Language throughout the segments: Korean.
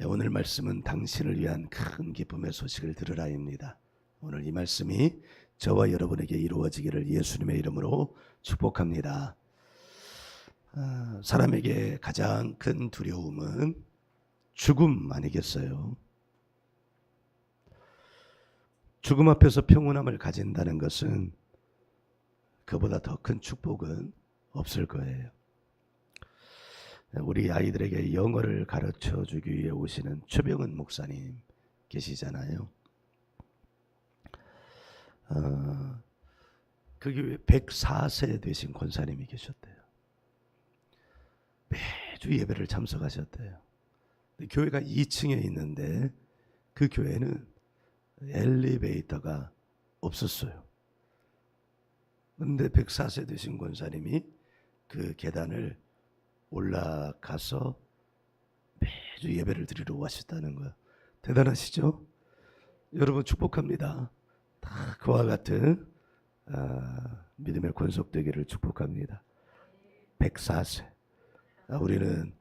오늘 말씀은 당신을 위한 큰 기쁨의 소식을 들으라입니다. 오늘 이 말씀이 저와 여러분에게 이루어지기를 예수님의 이름으로 축복합니다. 사람에게 가장 큰 두려움은 죽음 아니겠어요? 죽음 앞에서 평온함을 가진다는 것은 그보다 더 큰 축복은 없을 거예요. 우리 아이들에게 영어를 가르쳐 주기 위해 오시는 최병은 목사님 계시잖아요. 그 교회 104세 되신 권사님이 계셨대요. 매주 예배를 참석하셨대요. 교회가 2층에 있는데 그 교회는 엘리베이터가 없었어요. 그런데 104세 되신 권사님이 그 계단을 올라가서 매주 예배를 드리러 오셨다는 거예요. 대단하시죠? 여러분 축복합니다. 다 그와 같은 믿음의 권속되기를 축복합니다. 104세. 우리는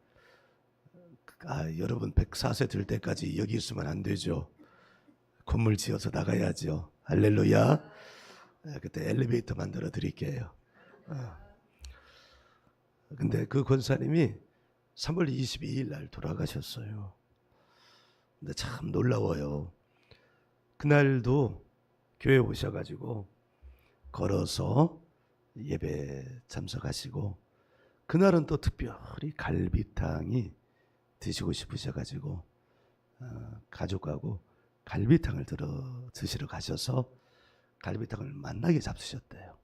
여러분 104세 될 때까지 여기 있으면 안 되죠. 건물 지어서 나가야죠. 할렐루야. 그때 엘리베이터 만들어 드릴게요. 근데 그 권사님이 3월 22일 날 돌아가셨어요. 근데 참 놀라워요. 그날도 교회 오셔가지고 걸어서 예배 참석하시고, 그날은 또 특별히 갈비탕이 드시고 싶으셔가지고 가족하고 갈비탕을 드시러 가셔서 갈비탕을 만나게 잡수셨대요.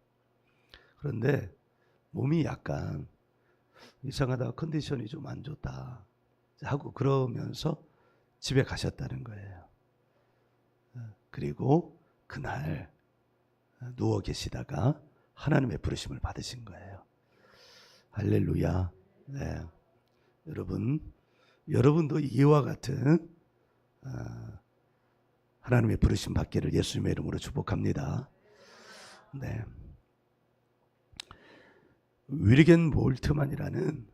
그런데 몸이 약간 이상하다, 컨디션이 좀 안 좋다 하고 그러면서 집에 가셨다는 거예요. 그리고 그날 누워 계시다가 하나님의 부르심을 받으신 거예요. 할렐루야. 네. 여러분도 이와 같은 하나님의 부르심 받기를 예수님의 이름으로 축복합니다. 네. 윌겐 볼트만이라는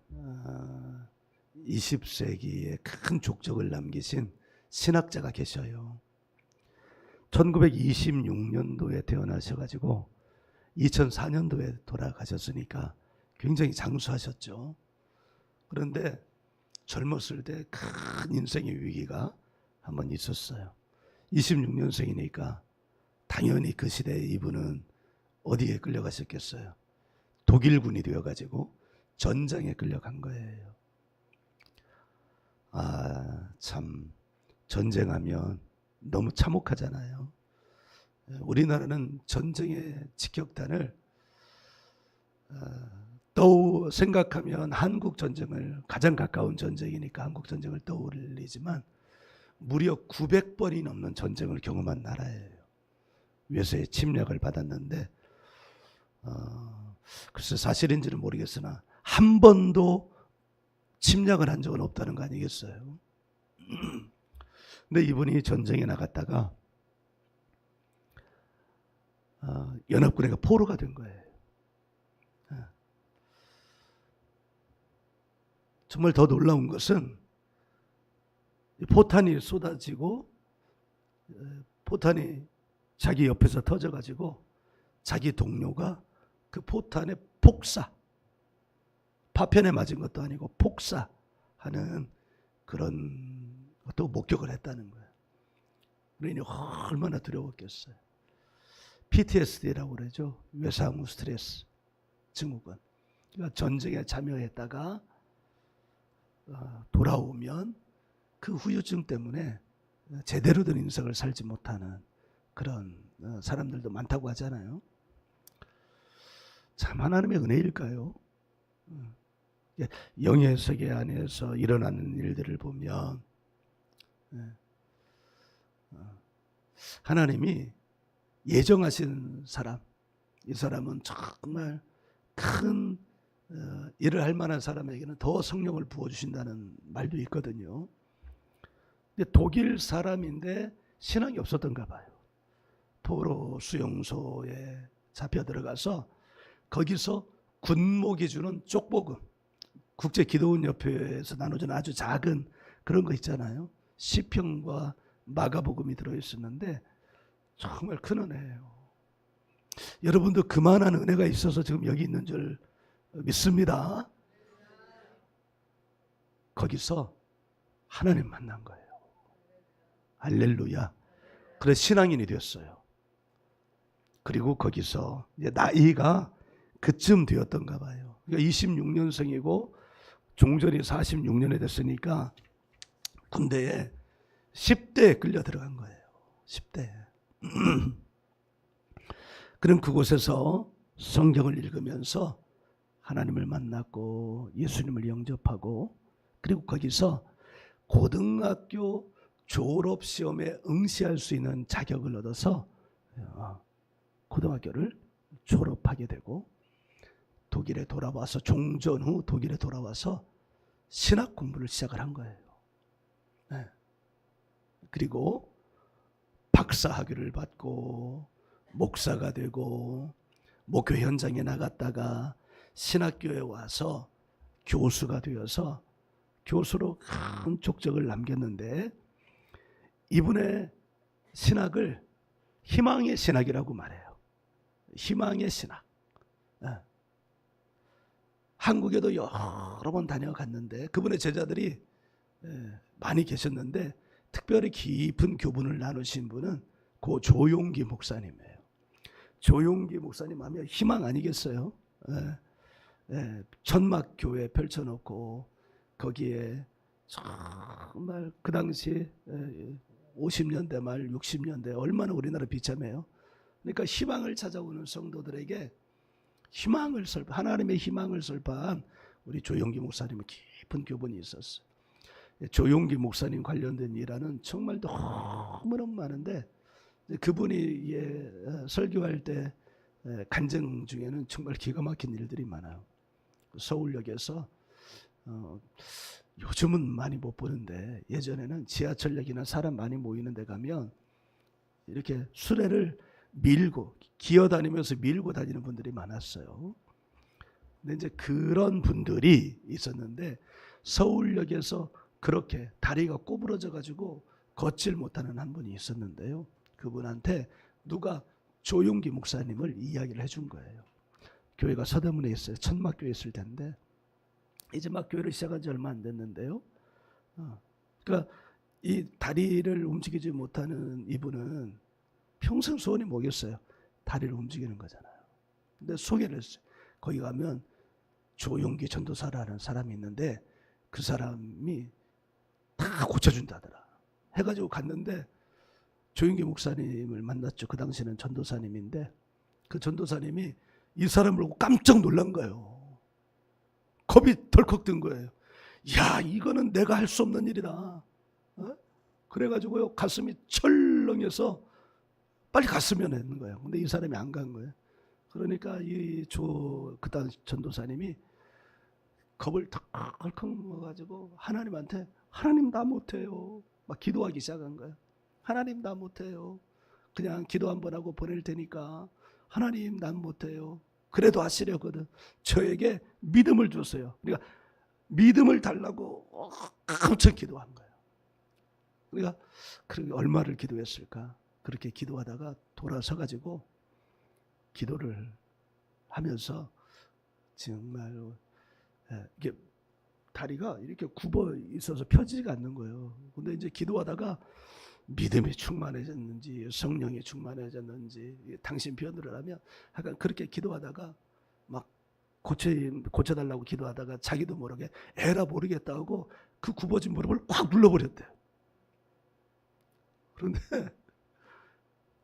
20세기에 큰 족적을 남기신 신학자가 계셔요. 1926년도에 태어나셔가지고 2004년도에 돌아가셨으니까 굉장히 장수하셨죠. 그런데 젊었을 때 큰 인생의 위기가 한번 있었어요. 26년생이니까 당연히 그 시대에 이분은 어디에 끌려가셨겠어요? 독일군이 되어가지고 전장에 끌려간 거예요. 참 전쟁하면 너무 참혹하잖아요. 우리나라는 전쟁의 직격탄을 생각하면 한국 전쟁을, 가장 가까운 전쟁이니까 한국 전쟁을 떠올리지만 무려 900번이 넘는 전쟁을 경험한 나라예요. 외세의 침략을 받았는데 글쎄 사실인지는 모르겠으나 한 번도 침략을 한 적은 없다는 거 아니겠어요? 근데 이분이 전쟁에 나갔다가 연합군에게 포로가 된 거예요. 정말 더 놀라운 것은 포탄이 쏟아지고 포탄이 자기 옆에서 터져가지고 자기 동료가 그 포탄의 폭사, 파편에 맞은 것도 아니고 폭사하는 그런 것도 목격을 했다는 거예요. 그러니 얼마나 두려웠겠어요. PTSD라고 그러죠. 외상후 스트레스 증후군. 그러니까 전쟁에 참여했다가 돌아오면 그 후유증 때문에 제대로 된 인생을 살지 못하는 그런 사람들도 많다고 하잖아요. 참 하나님의 은혜일까요? 영의 세계 안에서 일어나는 일들을 보면 하나님이 예정하신 사람, 이 사람은 정말 큰 일을 할 만한 사람에게는 더 성령을 부어주신다는 말도 있거든요. 근데 독일 사람인데 신앙이 없었던가 봐요. 포로 수용소에 잡혀 들어가서 거기서 군목이 주는 쪽복음, 국제기도원협회에서 나눠주는 아주 작은 그런 거 있잖아요. 시편과 마가복음이 들어있었는데 정말 큰 은혜예요. 여러분도 그만한 은혜가 있어서 지금 여기 있는 줄 믿습니다. 거기서 하나님 만난 거예요. 할렐루야. 그래서 신앙인이 됐어요. 그리고 거기서 이제 나이가 그쯤 되었던가 봐요. 그러니까 26년생이고 종전이 46년에 됐으니까 군대에 10대에 끌려 들어간 거예요. 10대. 그럼 그곳에서 성경을 읽으면서 하나님을 만났고 예수님을 영접하고 그리고 거기서 고등학교 졸업시험에 응시할 수 있는 자격을 얻어서 고등학교를 졸업하게 되고 독일에 돌아와서 종전 후 독일에 돌아와서 신학 공부를 시작을 한 거예요. 네. 그리고 박사학위를 받고 목사가 되고 목교 현장에 나갔다가 신학교에 와서 교수가 되어서 교수로 큰 족적을 남겼는데 이분의 신학을 희망의 신학이라고 말해요. 희망의 신학. 한국에도 여러 번 다녀갔는데 그분의 제자들이 많이 계셨는데 특별히 깊은 교분을 나누신 분은 고 조용기 목사님이에요. 조용기 목사님 하면 희망 아니겠어요? 천막교회 펼쳐놓고 거기에 정말 그 당시 50년대 말 60년대 얼마나 우리나라 비참해요. 그러니까 희망을 찾아오는 성도들에게 희망을 하나님의 희망을 설파한 우리 조용기 목사님은 깊은 교분이 있었어요. 조용기 목사님 관련된 일화는 정말 너무너무 많은데 그분이 설교할 때 간증 중에는 정말 기가 막힌 일들이 많아요. 서울역에서 요즘은 많이 못 보는데 예전에는 지하철역이나 사람 많이 모이는 데 가면 이렇게 수레를 밀고 기어다니면서 밀고 다니는 분들이 많았어요. 근데 이제 그런 분들이 있었는데 서울역에서 그렇게 다리가 꼬부러져 가지고 걷질 못하는 한 분이 있었는데요. 그분한테 누가 조용기 목사님을 이야기를 해준 거예요. 교회가 서대문에 있어요. 천막교회 있을 텐데 이제 막 교회를 시작한 지 얼마 안 됐는데요. 그러니까 이 다리를 움직이지 못하는 이분은 평생 소원이 뭐겠어요? 다리를 움직이는 거잖아요. 근데 소개를 했어요. 거기 가면 조용기 전도사라는 사람이 있는데 그 사람이 다 고쳐준다더라. 해가지고 갔는데 조용기 목사님을 만났죠. 그 당시에는 전도사님인데 그 전도사님이 이 사람을 보고 깜짝 놀란 거예요. 겁이 덜컥 든 거예요. 야, 이거는 내가 할 수 없는 일이다. 그래가지고요 가슴이 철렁해서 빨리 갔으면 했는 거예요. 근데 이 사람이 안 간 거예요. 그러니까 그 당시 전도사님이 겁을 덜컥 먹어가지고 하나님한테 하나님 나 못해요. 막 기도하기 시작한 거예요. 하나님 나 못해요. 그냥 기도 한번 하고 보낼 테니까 하나님 난 못해요. 그래도 하시려거든. 저에게 믿음을 줬어요. 그러니까 믿음을 달라고 엄청 기도한 거예요. 그러니까 얼마를 기도했을까? 그렇게 기도하다가 돌아서 가지고 기도를 하면서 정말로 이게 다리가 이렇게 굽어 있어서 펴지지가 않는 거예요. 근데 이제 기도하다가 믿음이 충만해졌는지 성령이 충만해졌는지 당신 편으로 하면 약간 그렇게 기도하다가 막 고쳐달라고 기도하다가 자기도 모르게 에라 모르겠다 하고 그 굽어진 무릎을 확 눌러버렸대요. 그런데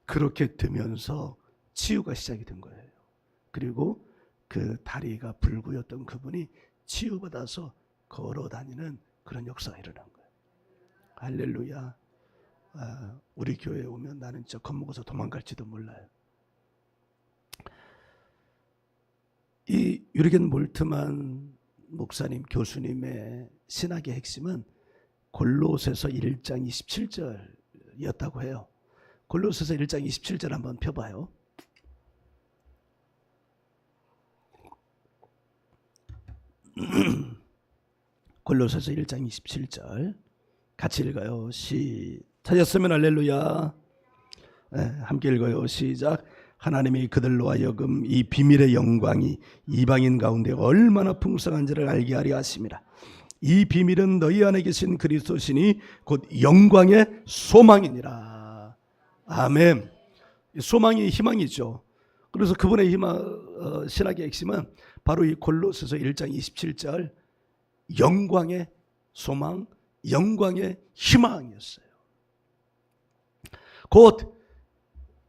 그렇게 되면서 치유가 시작이 된 거예요. 그리고 그 다리가 불구였던 그분이 치유받아서 걸어다니는 그런 역사가 일어난 거예요. 할렐루야. 우리 교회에 오면 나는 진짜 겁먹어서 도망갈지도 몰라요. 이 유리겐 몰트만 목사님 교수님의 신학의 핵심은 골로새서 1장 27절이었다고 해요. 골로새서 1장 27절 한번 펴봐요. 골로새서 1장 27절 같이 읽어요. 찾았으면 할렐루야. 함께 읽어요. 시작. 하나님이 그들로 하여금 이 비밀의 영광이 이방인 가운데 얼마나 풍성한지를 알게 하려 하심이라. 이 비밀은 너희 안에 계신 그리스도시니 곧 영광의 소망이니라. 아멘. 소망이 희망이죠. 그래서 그분의 희망, 신학의 핵심은 바로 이 골로새서 1장 27절 영광의 소망, 영광의 희망이었어요. 곧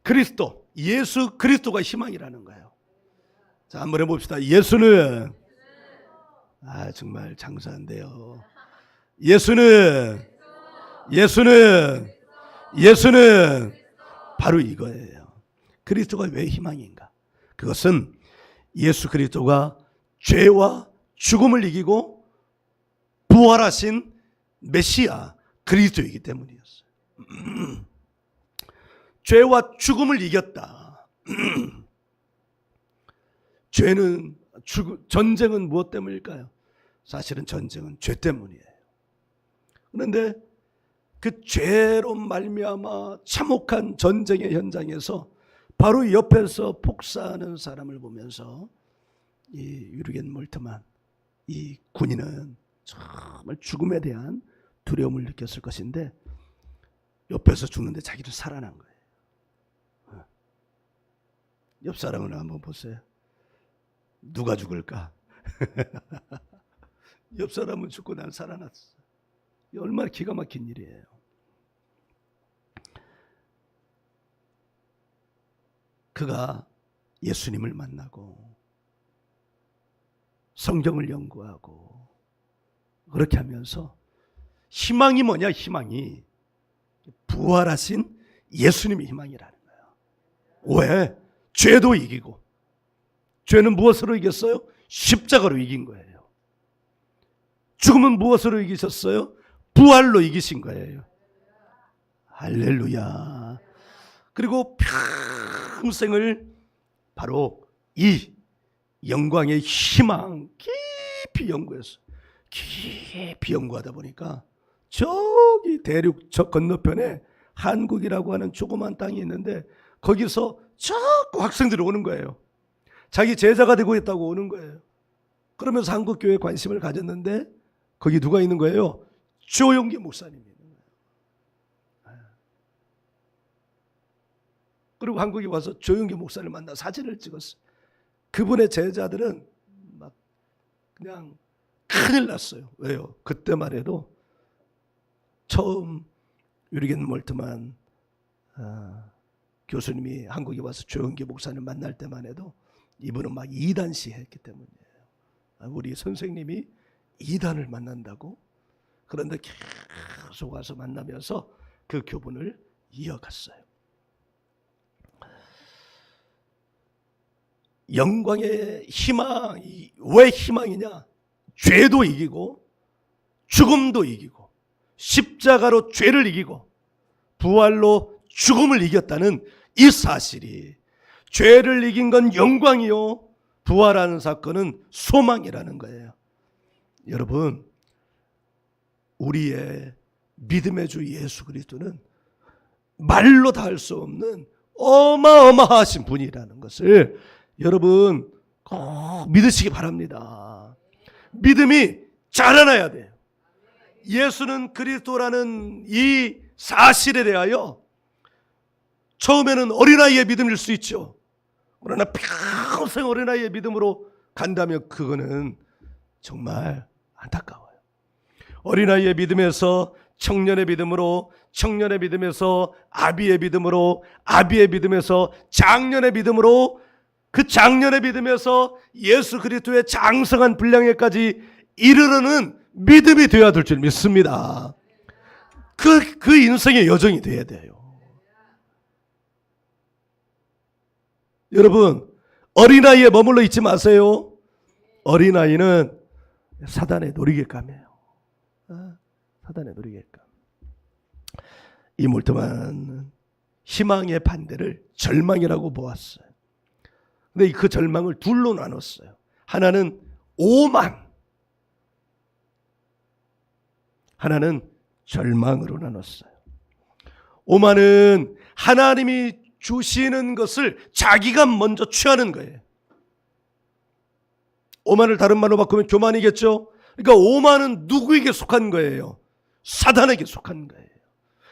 그리스도, 예수 그리스도가 희망이라는 거예요. 자, 한번 해봅시다. 예수는 정말 장사한데요. 예수는 바로 이거예요. 그리스도가 왜 희망인가? 그것은 예수 그리스도가 죄와 죽음을 이기고 부활하신 메시아 그리스도이기 때문이었어요. 죄와 죽음을 이겼다. 전쟁은 무엇 때문일까요? 사실은 전쟁은 죄 때문이에요. 그런데 그 죄로 말미암아 참혹한 전쟁의 현장에서 바로 옆에서 폭사하는 사람을 보면서 이 유르겐 몰트만 이 군인은 정말 죽음에 대한 두려움을 느꼈을 것인데 옆에서 죽는데 자기도 살아난 거예요. 옆 사람을 한번 보세요. 누가 죽을까? 옆 사람은 죽고 난 살아났어. 얼마나 기가 막힌 일이에요. 그가 예수님을 만나고 성경을 연구하고 그렇게 하면서 희망이 뭐냐? 희망이 부활하신 예수님이 희망이라는 거예요. 왜? 죄도 이기고. 죄는 무엇으로 이겼어요? 십자가로 이긴 거예요. 죽음은 무엇으로 이기셨어요? 부활로 이기신 거예요. 할렐루야. 그리고 평생을 바로 이 영광의 희망 깊이 연구했어요. 깊이 연구하다 보니까 저기 대륙 저 건너편에 한국이라고 하는 조그만 땅이 있는데 거기서 자꾸 학생들이 오는 거예요. 자기 제자가 되고 있다고 오는 거예요. 그러면서 한국교회에 관심을 가졌는데 거기 누가 있는 거예요? 조용기 목사님이 있는 거예요. 그리고 한국에 와서 조용기 목사를 만나 사진을 찍었어요. 그분의 제자들은 막 그냥 큰일 났어요. 왜요? 그때만 해도 처음 유리겐 몰트만 교수님이 한국에 와서 조용기 목사님 만날 때만 해도 이분은 막 이단시 했기 때문이에요. 우리 선생님이 이단을 만난다고? 그런데 계속 와서 만나면서 그 교분을 이어갔어요. 영광의 희망이 왜 희망이냐? 죄도 이기고 죽음도 이기고 십자가로 죄를 이기고 부활로 죽음을 이겼다는 이 사실이 죄를 이긴 건 영광이요 부활하는 사건은 소망이라는 거예요. 여러분, 우리의 믿음의 주 예수 그리스도는 말로 다 할 수 없는 어마어마하신 분이라는 것을 여러분 꼭 믿으시기 바랍니다. 믿음이 자라나야 돼요. 예수는 그리스도라는 이 사실에 대하여 처음에는 어린아이의 믿음일 수 있죠. 그러나 평생 어린아이의 믿음으로 간다면 그거는 정말 안타까워요. 어린아이의 믿음에서 청년의 믿음으로, 청년의 믿음에서 아비의 믿음으로, 아비의 믿음에서 장년의 믿음으로, 그 장년의 믿음에서 예수 그리스도의 장성한 분량에까지 이르르는 믿음이 되어야 될 줄 믿습니다. 그 인생의 여정이 되어야 돼요. 여러분, 어린아이에 머물러 있지 마세요. 어린아이는 사단의 놀이개감이에요. 사단의 놀이개감. 이 몰트만은 희망의 반대를 절망이라고 보았어요. 근데 그 절망을 둘로 나눴어요. 하나는 오만, 하나는 절망으로 나눴어요. 오만은 하나님이 주시는 것을 자기가 먼저 취하는 거예요. 오만을 다른 말로 바꾸면 교만이겠죠. 그러니까 오만은 누구에게 속한 거예요? 사단에게 속한 거예요.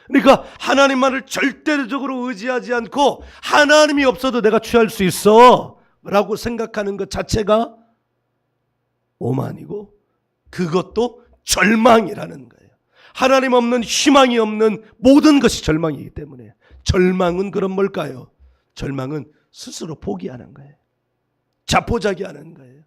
그러니까 하나님만을 절대적으로 의지하지 않고 하나님이 없어도 내가 취할 수 있어 라고 생각하는 것 자체가 오만이고, 그것도 절망이라는 거예요. 하나님 없는, 희망이 없는 모든 것이 절망이기 때문에. 절망은 그럼 뭘까요? 절망은 스스로 포기하는 거예요. 자포자기하는 거예요.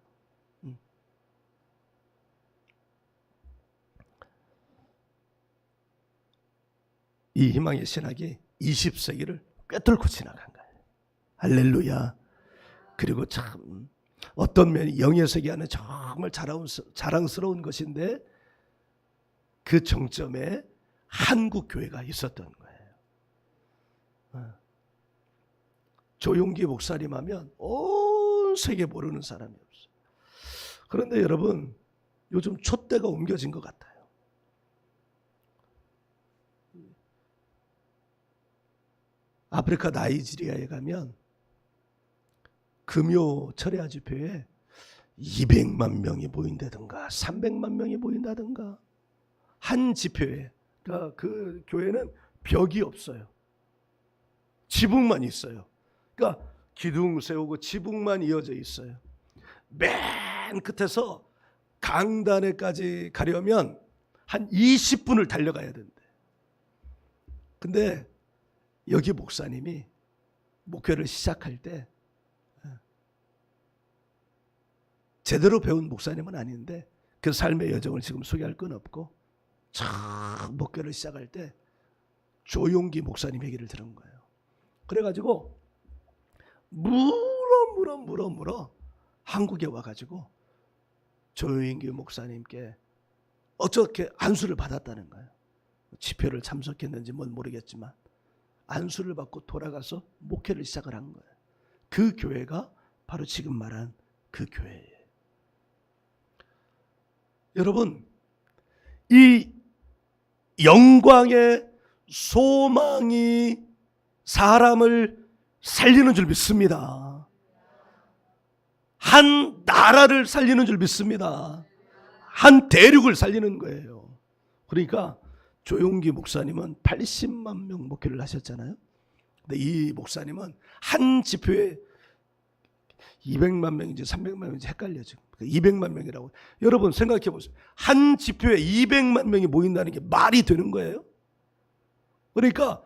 이 희망의 신학이 20세기를 꿰뚫고 지나간 거예요. 할렐루야. 그리고 참 어떤 면이 영의 세계 안에 정말 자랑스러운 것인데, 그 정점에 한국 교회가 있었던 거예요. 조용기 목사님 하면 온 세계 모르는 사람이 없어요. 그런데 여러분, 요즘 촛대가 옮겨진 것 같아요. 아프리카 나이지리아에 가면 금요 철야 집회에 200만 명이 모인다든가 300만 명이 모인다든가, 한 집회에. 그러니까 그 교회는 벽이 없어요. 지붕만 있어요. 그러니까 기둥 세우고 지붕만 이어져 있어요. 맨 끝에서 강단에까지 가려면 한 20분을 달려가야 된대. 근데 여기 목사님이 목회를 시작할 때, 제대로 배운 목사님은 아닌데 그 삶의 여정을 지금 소개할 건 없고, 참 목회를 시작할 때 조용기 목사님 얘기를 들은 거예요. 그래가지고 물어 한국에 와가지고 조용기 목사님께 어떻게 안수를 받았다는 거예요. 집회를 참석했는지 뭔 모르겠지만 안수를 받고 돌아가서 목회를 시작을 한 거예요. 그 교회가 바로 지금 말한 그 교회예요. 여러분, 이 영광의 소망이 사람을 살리는 줄 믿습니다. 한 나라를 살리는 줄 믿습니다. 한 대륙을 살리는 거예요. 그러니까 조용기 목사님은 80만 명 목회를 하셨잖아요. 근데 이 목사님은 한 집회에 200만 명인지 300만 명인지 헷갈려 지금. 200만 명이라고. 여러분 생각해 보세요. 한 집회에 200만 명이 모인다는 게 말이 되는 거예요? 그러니까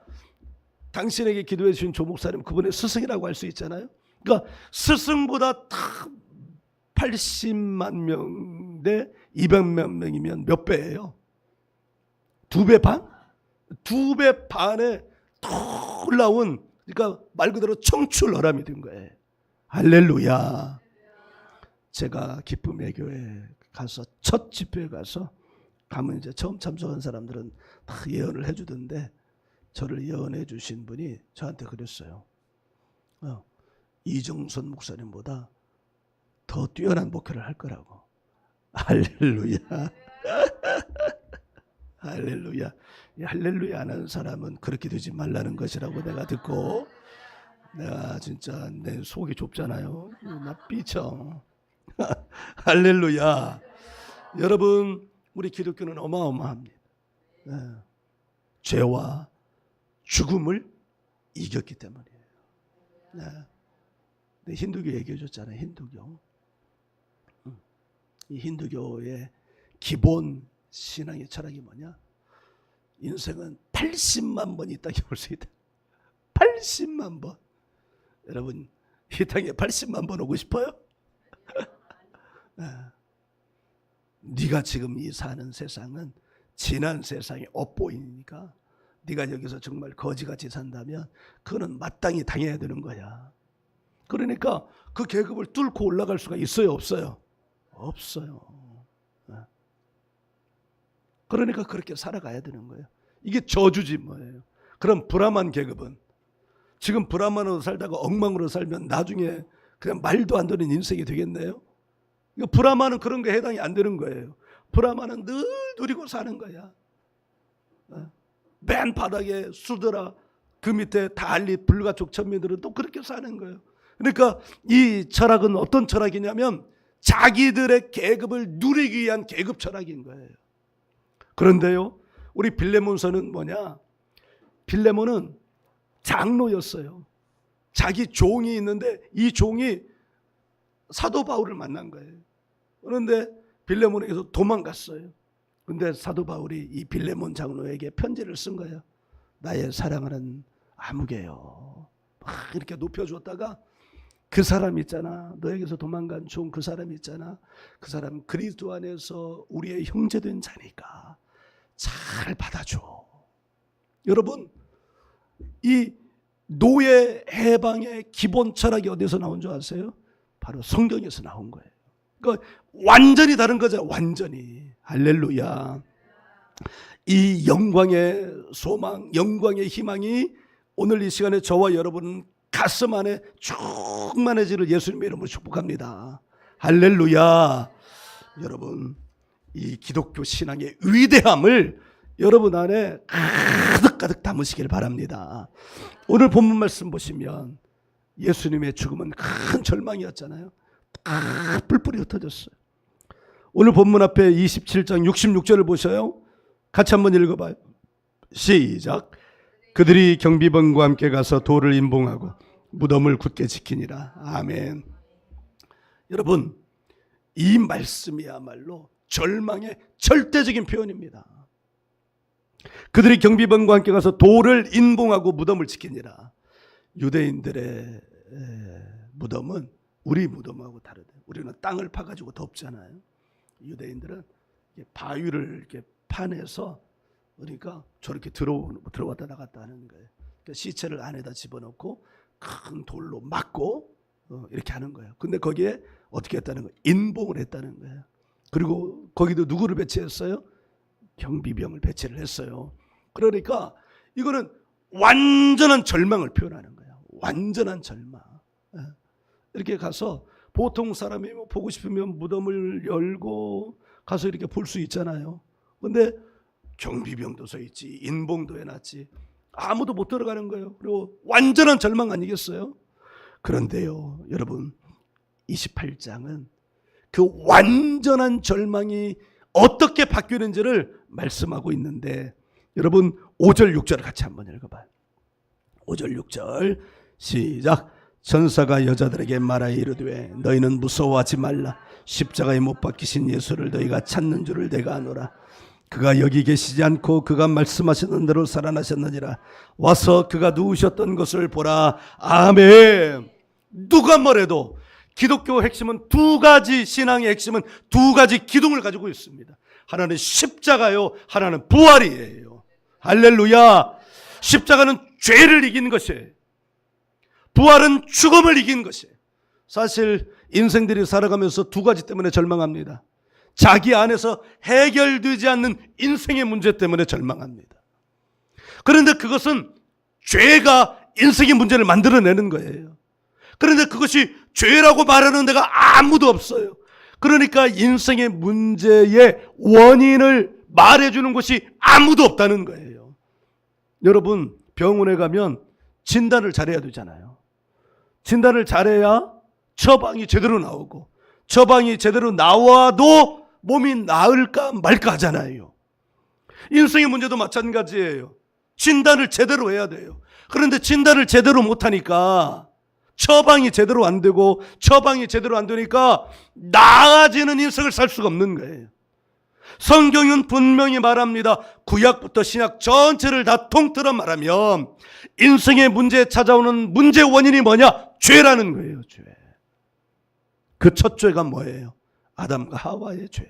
당신에게 기도해 주신 조 목사님, 그분의 스승이라고 할 수 있잖아요. 그러니까 스승보다 다 80만 명 대 200만 명이면 몇 배예요? 2배 반? 2배 반에 놀라운, 그러니까 말 그대로 청출어람이 된 거예요. 할렐루야. 제가 기쁨의 교회에 가서 첫 집회에 가면 이제 처음 참석한 사람들은 다 예언을 해주던데, 저를 예언해 주신 분이 저한테 그랬어요. 이정선 목사님보다 더 뛰어난 목회를 할 거라고. 할렐루야. 할렐루야. 할렐루야 하는 사람은 그렇게 되지 말라는 것이라고 내가 듣고, 내가 진짜 내 속이 좁잖아요. 나 삐쳐. 할렐루야. 여러분, 우리 기독교는 어마어마합니다. 죄와 죽음을 이겼기 때문이에요. 네. 힌두교 얘기해 줬잖아요. 힌두교. 이 힌두교의 기본 신앙의 철학이 뭐냐? 인생은 80만 번이 땅에 올 수 있다. 80만 번. 여러분, 이 땅에 80만 번 오고 싶어요? 네가 지금 이 사는 세상은 지난 세상의 업보이니까, 네가 여기서 정말 거지같이 산다면 그거는 마땅히 당해야 되는 거야. 그러니까 그 계급을 뚫고 올라갈 수가 있어요, 없어요? 없어요. 그러니까 그렇게 살아가야 되는 거예요. 이게 저주지 뭐예요. 그럼 브라만 계급은, 지금 브라만으로 살다가 엉망으로 살면 나중에 그냥 말도 안 되는 인생이 되겠네요. 브라만은 그런 게 해당이 안 되는 거예요. 브라만은 늘 누리고 사는 거야. 맨 바닥에 수더라 그 밑에 달리 불가촉 천민들은 또 그렇게 사는 거예요. 그러니까 이 철학은 어떤 철학이냐면 자기들의 계급을 누리기 위한 계급 철학인 거예요. 그런데요, 우리 빌레몬서는 뭐냐? 빌레몬은 장로였어요. 자기 종이 있는데 이 종이 사도 바울을 만난 거예요. 그런데 빌레몬에게서 도망갔어요. 근데 사도 바울이 이 빌레몬 장로에게 편지를 쓴 거예요. 나의 사랑하는 아무개요. 막 이렇게 높여주었다가 그 사람 있잖아, 너에게서 도망간 종 그 사람 있잖아, 그 사람 그리스도 안에서 우리의 형제된 자니까 잘 받아줘. 여러분, 이 노예 해방의 기본 철학이 어디서 나온 줄 아세요? 바로 성경에서 나온 거예요. 그러니까 완전히 다른 거죠. 완전히. 할렐루야. 이 영광의 소망, 영광의 희망이 오늘 이 시간에 저와 여러분 가슴 안에 충만해지를 예수님의 이름으로 축복합니다. 할렐루야. 여러분, 이 기독교 신앙의 위대함을 여러분 안에 가득가득 담으시길 바랍니다. 오늘 본문 말씀 보시면 예수님의 죽음은 큰 절망이었잖아요. 다 뿔뿔이 흩어졌어요. 오늘 본문 앞에 27장 66절을 보셔요. 같이 한번 읽어봐요. 시작. 그들이 경비병과 함께 가서 돌을 임봉하고 무덤을 굳게 지키니라. 아멘. 여러분, 이 말씀이야말로 절망의 절대적인 표현입니다. 그들이 경비병과 함께 가서 돌을 임봉하고 무덤을 지키니라. 유대인들의 무덤은 우리 무덤하고 다르대요. 우리는 땅을 파가지고 덮잖아요. 유대인들은 바위를 이렇게 파내서, 그러니까 저렇게 들어왔다 나갔다 하는 거예요. 그러니까 시체를 안에다 집어넣고 큰 돌로 막고 이렇게 하는 거예요. 근데 거기에 어떻게 했다는 거예요? 인봉을 했다는 거예요. 그리고 거기도 누구를 배치했어요? 경비병을 배치를 했어요. 그러니까 이거는 완전한 절망을 표현하는 거예요. 완전한 절망. 이렇게 가서 보통 사람이 보고 싶으면 무덤을 열고 가서 이렇게 볼 수 있잖아요. 근데 경비병도 서 있지, 인봉도 해놨지, 아무도 못 들어가는 거예요. 그리고 완전한 절망 아니겠어요? 그런데요, 여러분, 28장은 그 완전한 절망이 어떻게 바뀌는지를 말씀하고 있는데, 여러분 5절 6절 같이 한번 읽어봐요. 5절 6절 시작. 전사가 여자들에게 말하여 이르되 너희는 무서워하지 말라. 십자가에 못 박히신 예수를 너희가 찾는 줄을 내가 아노라. 그가 여기 계시지 않고 그가 말씀하시는 대로 살아나셨느니라. 와서 그가 누우셨던 것을 보라. 아멘. 누가 뭐래도 기독교 핵심은 두 가지, 신앙의 핵심은 두 가지 기둥을 가지고 있습니다. 하나는 십자가요, 하나는 부활이에요. 할렐루야. 십자가는 죄를 이긴 것이에요. 부활은 죽음을 이긴 것이에요. 사실 인생들이 살아가면서 두 가지 때문에 절망합니다. 자기 안에서 해결되지 않는 인생의 문제 때문에 절망합니다. 그런데 그것은 죄가 인생의 문제를 만들어내는 거예요. 그런데 그것이 죄라고 말하는 데가 아무도 없어요. 그러니까 인생의 문제의 원인을 말해주는 것이 아무도 없다는 거예요. 여러분, 병원에 가면 진단을 잘해야 되잖아요. 진단을 잘해야 처방이 제대로 나오고, 처방이 제대로 나와도 몸이 나을까 말까 하잖아요. 인생의 문제도 마찬가지예요. 진단을 제대로 해야 돼요. 그런데 진단을 제대로 못하니까 처방이 제대로 안 되고, 처방이 제대로 안 되니까 나아지는 인생을 살 수가 없는 거예요. 성경은 분명히 말합니다. 구약부터 신약 전체를 다 통틀어 말하면 인생의 문제에 찾아오는 문제 원인이 뭐냐? 죄라는 거예요. 죄. 그 첫 죄가 뭐예요? 아담과 하와의 죄예요.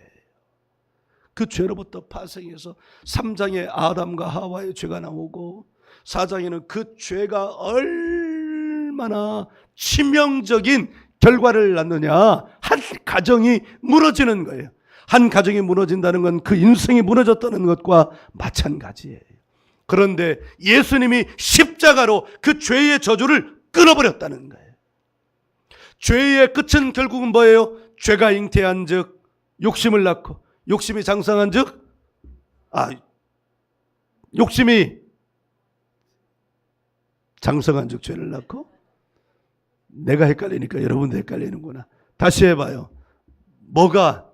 그 죄로부터 파생해서 3장에 아담과 하와의 죄가 나오고 4장에는 그 죄가 얼마나 치명적인 결과를 낳느냐, 한 가정이 무너지는 거예요. 한 가정이 무너진다는 건 그 인생이 무너졌다는 것과 마찬가지예요. 그런데 예수님이 십자가로 그 죄의 저주를 끊어버렸다는 거예요. 죄의 끝은 결국은 뭐예요? 죄가 잉태한 즉 욕심을 낳고, 욕심이 장성한 즉 욕심이 장성한 즉 죄를 낳고. 내가 헷갈리니까 여러분도 헷갈리는구나. 다시 해봐요. 뭐가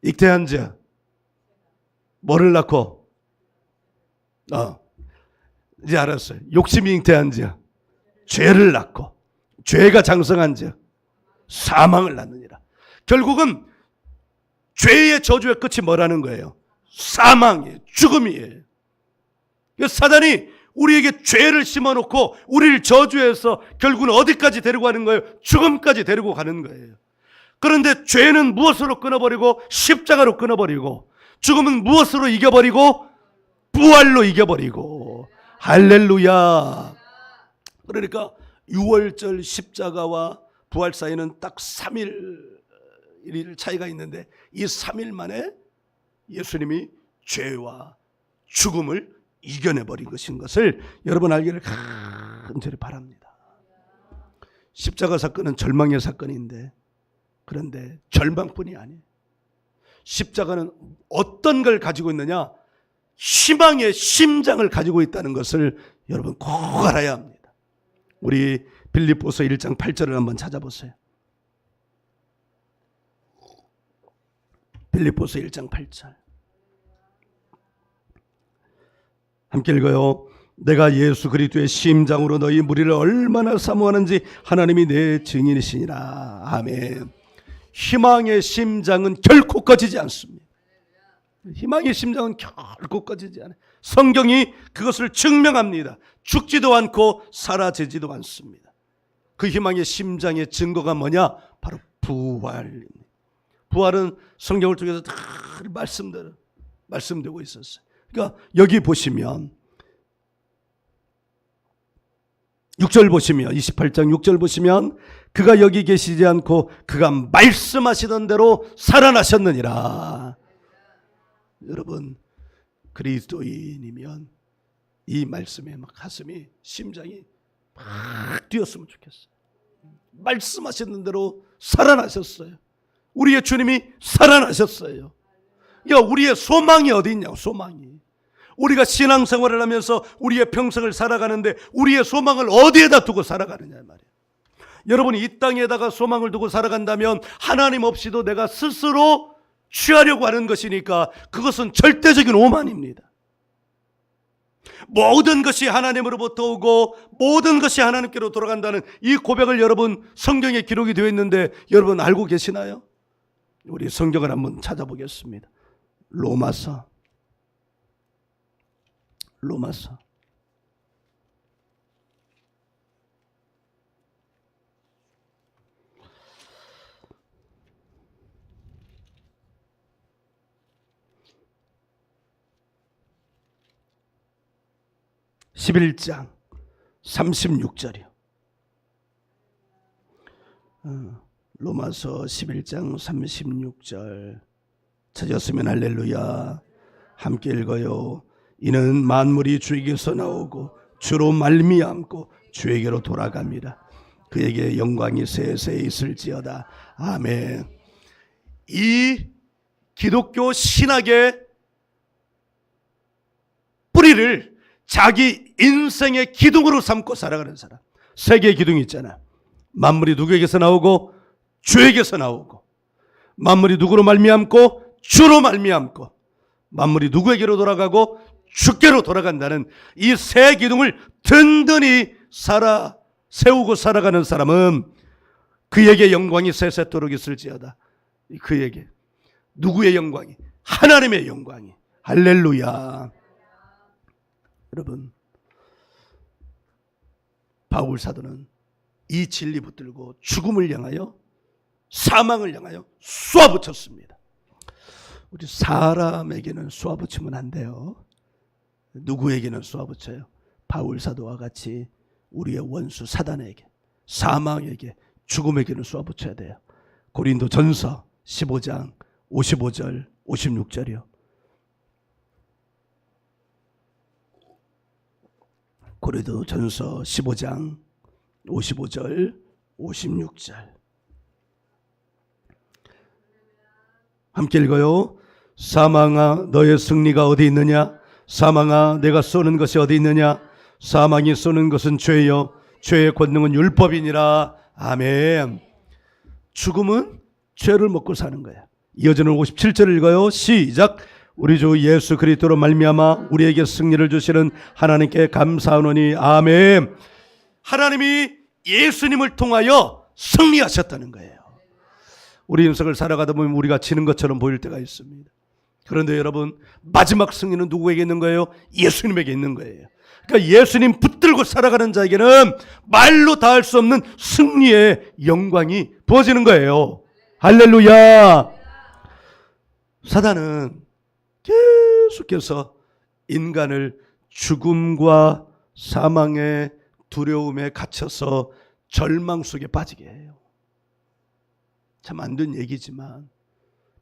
잉태한 자? 뭐를 낳고? 이제 알았어요. 욕심이 잉태한 자, 죄를 낳고, 죄가 장성한 자, 사망을 낳느니라. 결국은 죄의 저주의 끝이 뭐라는 거예요? 사망이에요. 죽음이에요. 사단이 우리에게 죄를 심어놓고 우리를 저주해서 결국은 어디까지 데리고 가는 거예요? 죽음까지 데리고 가는 거예요. 그런데 죄는 무엇으로 끊어버리고 십자가로 끊어버리고, 죽음은 무엇으로 이겨버리고 부활로 이겨버리고. 할렐루야. 그러니까 유월절 십자가와 부활 사이는 딱 3일 차이가 있는데, 이 3일 만에 예수님이 죄와 죽음을 이겨내버린 것인 것을 여러분 알기를 간절히 바랍니다. 십자가 사건은 절망의 사건인데, 그런데 절망뿐이 아니에요. 십자가는 어떤 걸 가지고 있느냐? 희망의 심장을 가지고 있다는 것을 여러분 꼭 알아야 합니다. 우리 빌립보서 1장 8절을 한번 찾아보세요. 빌립보서 1장 8절 함께 읽어요. 내가 예수 그리스도의 심장으로 너희 무리를 얼마나 사모하는지 하나님이 내 증인이시니라. 아멘. 희망의 심장은 결코 꺼지지 않습니다. 희망의 심장은 결코 꺼지지 않아요. 성경이 그것을 증명합니다. 죽지도 않고 사라지지도 않습니다. 그 희망의 심장의 증거가 뭐냐? 바로 부활입니다. 부활은 성경을 통해서 다 말씀되고 있었어요. 그러니까 여기 보시면 6절 보시면, 28장 6절 보시면, 그가 여기 계시지 않고 그가 말씀하시던 대로 살아나셨느니라. 여러분, 그리스도인이면 이 말씀에 막 가슴이, 심장이 막 뛰었으면 좋겠어요. 말씀하셨는 대로 살아나셨어요. 우리의 주님이 살아나셨어요. 그러니까 우리의 소망이 어디 있냐고. 소망이, 우리가 신앙생활을 하면서 우리의 평생을 살아가는데 우리의 소망을 어디에다 두고 살아가느냐 말이에요. 여러분이 이 땅에다가 소망을 두고 살아간다면 하나님 없이도 내가 스스로 취하려고 하는 것이니까 그것은 절대적인 오만입니다. 모든 것이 하나님으로부터 오고 모든 것이 하나님께로 돌아간다는 이 고백을 여러분 성경에 기록이 되어 있는데 여러분 알고 계시나요? 우리 성경을 한번 찾아보겠습니다. 로마서 11장 36절이요. 로마서 11장 36절 찾았으면 할렐루야. 함께 읽어요. 이는 만물이 주에게서 나오고 주로 말미암고 주에게로 돌아갑니다. 그에게 영광이 세세 있을지어다. 아멘. 이 기독교 신학의 뿌리를 자기 인생의 기둥으로 삼고 살아가는 사람, 세 개의 기둥이 있잖아. 만물이 누구에게서 나오고 주에게서 나오고, 만물이 누구로 말미암고 주로 말미암고, 만물이 누구에게로 돌아가고 주께로 돌아간다는 이 세 기둥을 든든히 세우고 살아가는 사람은 그에게 영광이 세세토록 있을지어다. 그에게 누구의 영광이? 하나님의 영광이. 할렐루야. 여러분, 바울 사도는 이 진리 붙들고 죽음을 향하여, 사망을 향하여 쏘아붙였습니다. 우리 사람에게는 쏘아붙이면 안 돼요. 누구에게는 쏘아붙여요? 바울 사도와 같이 우리의 원수 사단에게, 사망에게, 죽음에게는 쏘아붙여야 돼요. 고린도전서 15장 55절 56절이요. 고린도전서 15장 55절 56절 함께 읽어요. 사망아 너의 승리가 어디 있느냐? 사망아 내가 쏘는 것이 어디 있느냐? 사망이 쏘는 것은 죄요 죄의 권능은 율법이니라. 아멘. 죽음은 죄를 먹고 사는 거야. 이어지는 57절을 읽어요. 시작. 우리 주 예수 그리스도로 말미암아 우리에게 승리를 주시는 하나님께 감사하노니. 아멘. 하나님이 예수님을 통하여 승리하셨다는 거예요. 우리 인생을 살아가다 보면 우리가 지는 것처럼 보일 때가 있습니다. 그런데 여러분, 마지막 승리는 누구에게 있는 거예요? 예수님에게 있는 거예요. 그러니까 예수님 붙들고 살아가는 자에게는 말로 다 할 수 없는 승리의 영광이 부어지는 거예요. 할렐루야. 사단은 계속해서 인간을 죽음과 사망의 두려움에 갇혀서 절망 속에 빠지게 해요. 참 안 된 얘기지만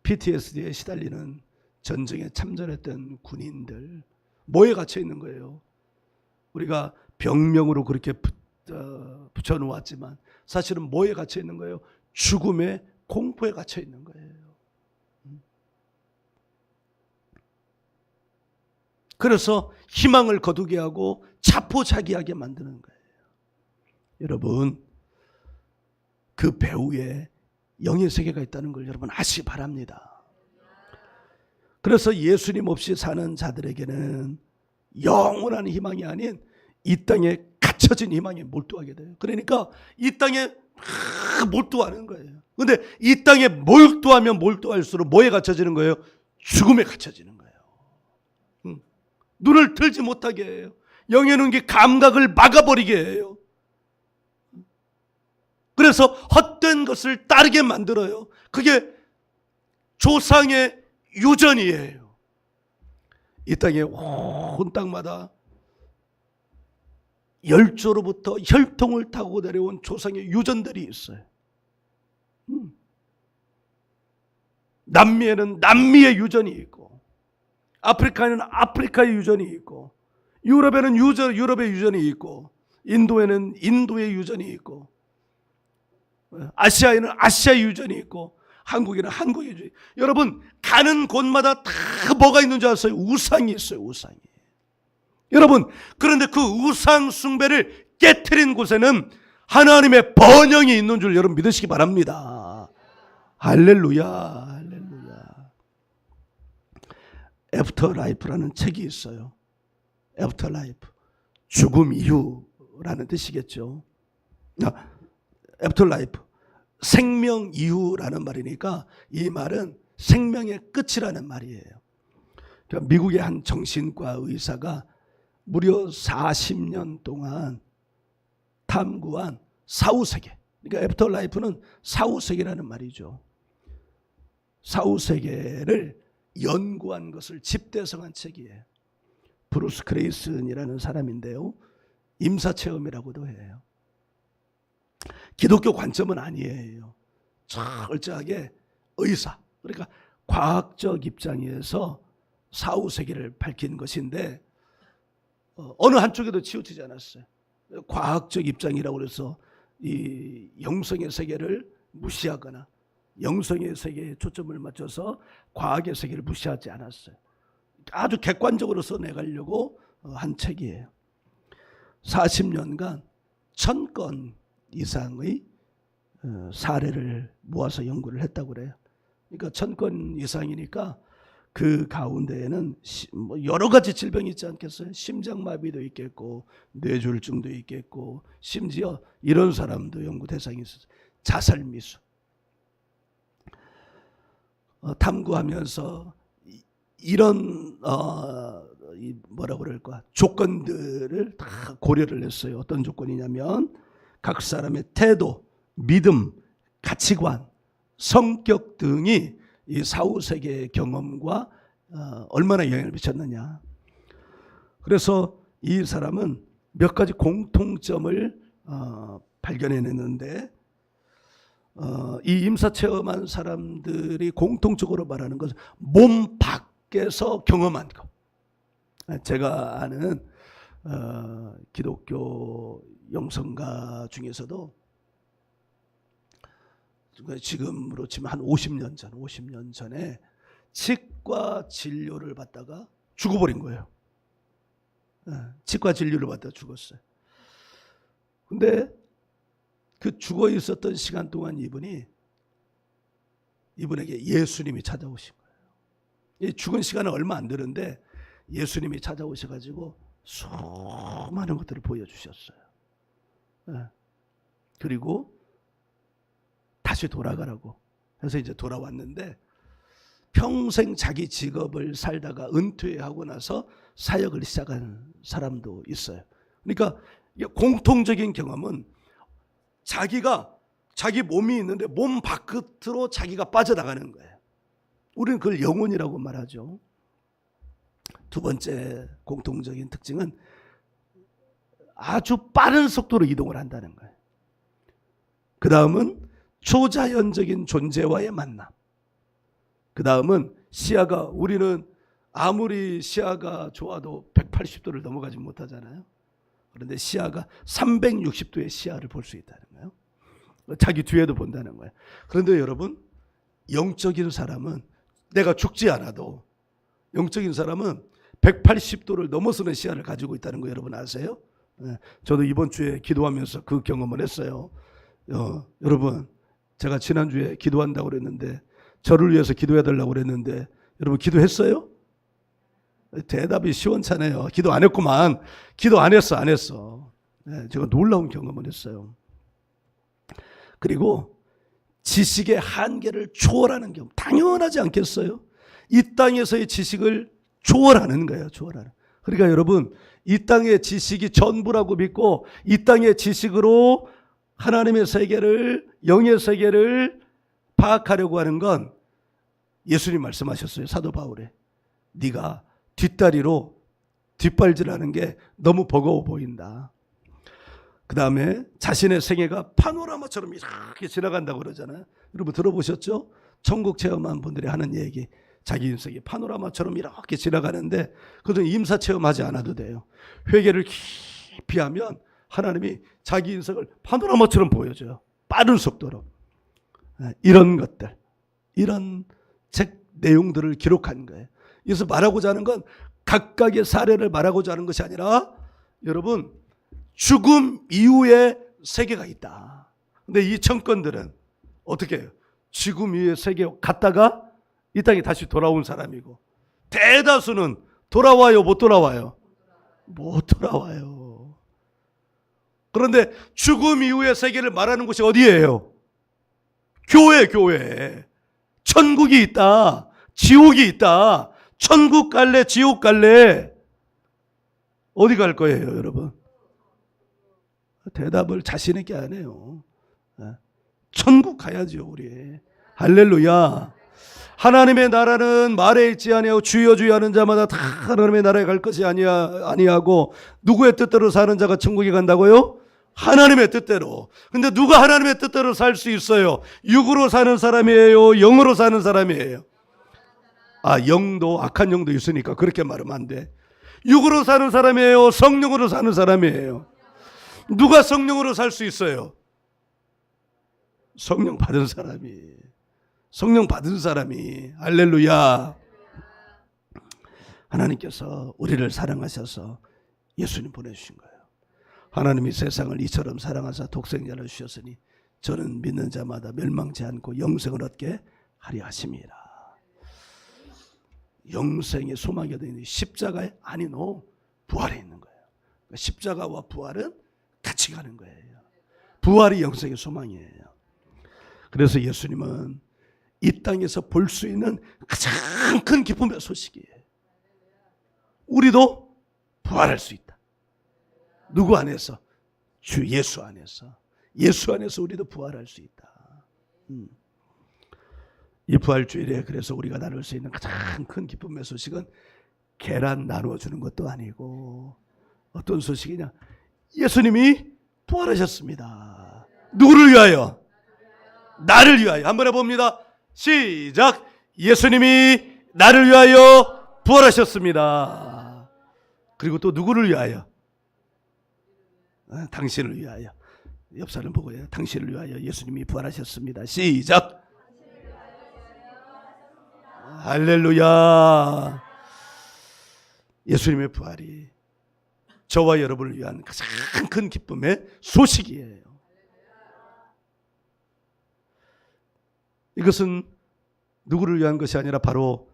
PTSD에 시달리는 전쟁에 참전했던 군인들 뭐에 갇혀 있는 거예요? 우리가 병명으로 그렇게 붙여놓았지만 사실은 뭐에 갇혀 있는 거예요? 죽음의 공포에 갇혀 있는 거예요. 그래서 희망을 거두게 하고 자포자기하게 만드는 거예요. 여러분, 그 배후에 영의 세계가 있다는 걸 여러분 아시기 바랍니다. 그래서 예수님 없이 사는 자들에게는 영원한 희망이 아닌 이 땅에 갇혀진 희망에 몰두하게 돼요. 그러니까 이 땅에 몰두하는 거예요. 그런데 이 땅에 몰두하면 몰두할수록 뭐에 갇혀지는 거예요? 죽음에 갇혀지는 거예요. 눈을 들지 못하게 해요. 영의 눈기 감각을 막아버리게 해요. 그래서 헛된 것을 따르게 만들어요. 그게 조상의 유전이에요. 이 땅에 온 땅마다 열조로부터 혈통을 타고 내려온 조상의 유전들이 있어요. 남미에는 남미의 유전이 있고, 아프리카에는 아프리카의 유전이 있고, 유럽에는 유럽의 유전이 있고, 인도에는 인도의 유전이 있고, 아시아에는 아시아의 유전이 있고, 한국에는 한국의 유전이. 여러분, 가는 곳마다 다 뭐가 있는 줄 아세요? 우상이 있어요. 우상이. 여러분, 그런데 그 우상 숭배를 깨트린 곳에는 하나님의 번영이 있는 줄 여러분 믿으시기 바랍니다. 할렐루야. 할렐루야. 애프터 라이프라는 책이 있어요. 애프터 라이프. 죽음 이후라는 뜻이겠죠. 애프터 라이프. 생명 이후라는 말이니까 이 말은 생명의 끝이라는 말이에요. 그러니까 미국의 한 정신과 의사가 무려 40년 동안 탐구한 사후세계. 그러니까 애프터 라이프는 사후세계라는 말이죠. 사후세계를 연구한 것을 집대성한 책이에요. 브루스 크레이슨이라는 사람인데요. 임사체험이라고도 해요. 기독교 관점은 아니에요. 철저하게 의사, 그러니까 과학적 입장에서 사후세계를 밝힌 것인데 어느 한쪽에도 치우치지 않았어요. 과학적 입장이라고 해서 이 영성의 세계를 무시하거나 영성의 세계에 초점을 맞춰서 과학의 세계를 무시하지 않았어요. 아주 객관적으로 써내가려고 한 책이에요. 40년간 1000건 이상의 사례를 모아서 연구를 했다고 그래요. 그러니까 1000건 이상이니까 그 가운데에는 여러 가지 질병이 있지 않겠어요? 심장마비도 있겠고 뇌졸중도 있겠고 심지어 이런 사람도 연구 대상이 있었어요. 자살미수. 탐구하면서 이런 뭐라고 그럴까 조건들을 다 고려를 했어요. 어떤 조건이냐면 각 사람의 태도, 믿음, 가치관, 성격 등이 이 사후세계의 경험과 얼마나 영향을 미쳤느냐. 그래서 이 사람은 몇 가지 공통점을 발견해냈는데 이 임사체험한 사람들이 공통적으로 말하는 것은 몸 밖에서 경험한 것. 제가 아는 기독교 영성가 중에서도 지금으로 치면 한 50년 전에 치과 진료를 받다가 죽어버린 거예요. 치과 진료를 받다 죽었어요. 근데 그 죽어 있었던 시간 동안 이분에게 예수님이 찾아오신 거예요. 죽은 시간은 얼마 안 되는데 예수님이 찾아오셔가지고 수많은 것들을 보여주셨어요. 그리고 다시 돌아가라고 해서 이제 돌아왔는데, 평생 자기 직업을 살다가 은퇴하고 나서 사역을 시작한 사람도 있어요. 그러니까 공통적인 경험은 자기 몸이 있는데 몸 바깥으로 자기가 빠져나가는 거예요. 우리는 그걸 영혼이라고 말하죠. 두 번째 공통적인 특징은 아주 빠른 속도로 이동을 한다는 거예요. 그 다음은 초자연적인 존재와의 만남. 그 다음은 우리는 아무리 시야가 좋아도 180도를 넘어가지 못하잖아요. 그런데 시야가 360도의 시야를 볼 수 있다는 거예요. 자기 뒤에도 본다는 거예요. 그런데 여러분, 영적인 사람은 내가 죽지 않아도 영적인 사람은 180도를 넘어서는 시야를 가지고 있다는 거 여러분 아세요? 저도 이번 주에 기도하면서 그 경험을 했어요. 여러분, 제가 지난주에 기도한다고 그랬는데, 저를 위해서 기도해 달라고 그랬는데 여러분 기도했어요? 대답이 시원찮아요. 기도 안 했구만. 기도 안 했어. 제가 놀라운 경험을 했어요. 그리고 지식의 한계를 초월하는 경험, 당연하지 않겠어요? 이 땅에서의 지식을 초월하는 거예요. 초월하는. 그러니까 여러분, 이 땅의 지식이 전부라고 믿고 이 땅의 지식으로 하나님의 세계를, 영의 세계를 파악하려고 하는 건, 예수님 말씀하셨어요. 사도 바울에, 네가 뒷다리로 뒷발질하는 게 너무 버거워 보인다. 그 다음에 자신의 생애가 파노라마처럼 이렇게 지나간다고 그러잖아요. 여러분 들어보셨죠? 천국 체험한 분들이 하는 얘기, 자기 인생이 파노라마처럼 이렇게 지나가는데 그것은 임사 체험하지 않아도 돼요. 회개를 깊이 하면 하나님이 자기 인생을 파노라마처럼 보여줘요. 빠른 속도로. 이런 것들, 이런 책 내용들을 기록한 거예요. 그래서 말하고자 하는 건 각각의 사례를 말하고자 하는 것이 아니라, 여러분, 죽음 이후의 세계가 있다. 근데 이 청건들은 어떻게 해요? 죽음 이후의 세계 갔다가 이 땅에 다시 돌아온 사람이고, 대다수는 돌아와요, 못 돌아와요? 못 돌아와요. 그런데 죽음 이후의 세계를 말하는 곳이 어디예요? 교회. 천국이 있다, 지옥이 있다. 천국 갈래, 지옥 갈래? 어디 갈 거예요, 여러분? 대답을 자신 있게 안 해요. 천국 가야죠, 우리. 할렐루야. 하나님의 나라는 말에 있지 아니하고 주여 주여 하는 자마다 다 하나님의 나라에 갈 것이 아니하고, 누구의 뜻대로 사는 자가 천국에 간다고요? 하나님의 뜻대로. 근데 누가 하나님의 뜻대로 살 수 있어요? 육으로 사는 사람이에요? 영으로 사는 사람이에요? 영도, 악한 영도 있으니까 그렇게 말하면 안 돼. 육으로 사는 사람이에요? 성령으로 사는 사람이에요? 누가 성령으로 살 수 있어요? 성령 받은 사람이. 할렐루야. 하나님께서 우리를 사랑하셔서 예수님 보내주신 거예요. 하나님이 세상을 이처럼 사랑하사 독생자를 주셨으니 저는 믿는 자마다 멸망치 않고 영생을 얻게 하려 하심이라. 영생의 소망이 어디 있는? 십자가에 아니노, 부활에 있는 거예요. 그러니까 십자가와 부활은 같이 가는 거예요. 부활이 영생의 소망이에요. 그래서 예수님은 이 땅에서 볼 수 있는 가장 큰 기쁨의 소식이에요. 우리도 부활할 수 있다. 누구 안에서? 주 예수 안에서. 예수 안에서 우리도 부활할 수 있다. 이 부활주일에 그래서 우리가 나눌 수 있는 가장 큰 기쁨의 소식은 계란 나누어주는 것도 아니고, 어떤 소식이냐? 예수님이 부활하셨습니다. 누구를 위하여? 나를 위하여. 한번 해봅니다. 시작. 예수님이 나를 위하여 부활하셨습니다. 그리고 또 누구를 위하여? 당신을 위하여. 옆 사람 보고 해요. 당신을 위하여 예수님이 부활하셨습니다. 시작. 할렐루야. 예수님의 부활이 저와 여러분을 위한 가장 큰 기쁨의 소식이에요. 이것은 누구를 위한 것이 아니라 바로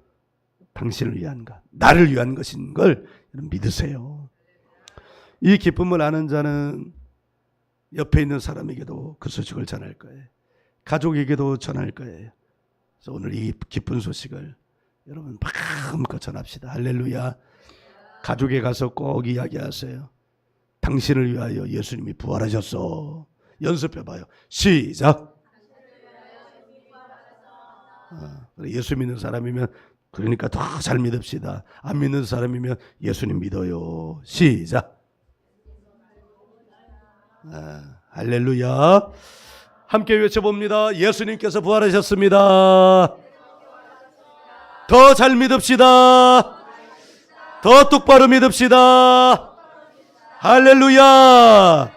당신을 위한 것, 나를 위한 것인 걸 믿으세요. 이 기쁨을 아는 자는 옆에 있는 사람에게도 그 소식을 전할 거예요. 가족에게도 전할 거예요. 그래서 오늘 이 기쁜 소식을 여러분 마음껏 전합시다. 할렐루야. 가족에 가서 꼭 이야기하세요. 당신을 위하여 예수님이 부활하셨어. 연습해봐요. 시작. 예수 믿는 사람이면 그러니까 더 잘 믿읍시다. 안 믿는 사람이면 예수님 믿어요. 시작. 할렐루야. 함께 외쳐봅니다. 예수님께서 부활하셨습니다. 더 잘 믿읍시다. 더 똑바로 믿읍시다. 할렐루야.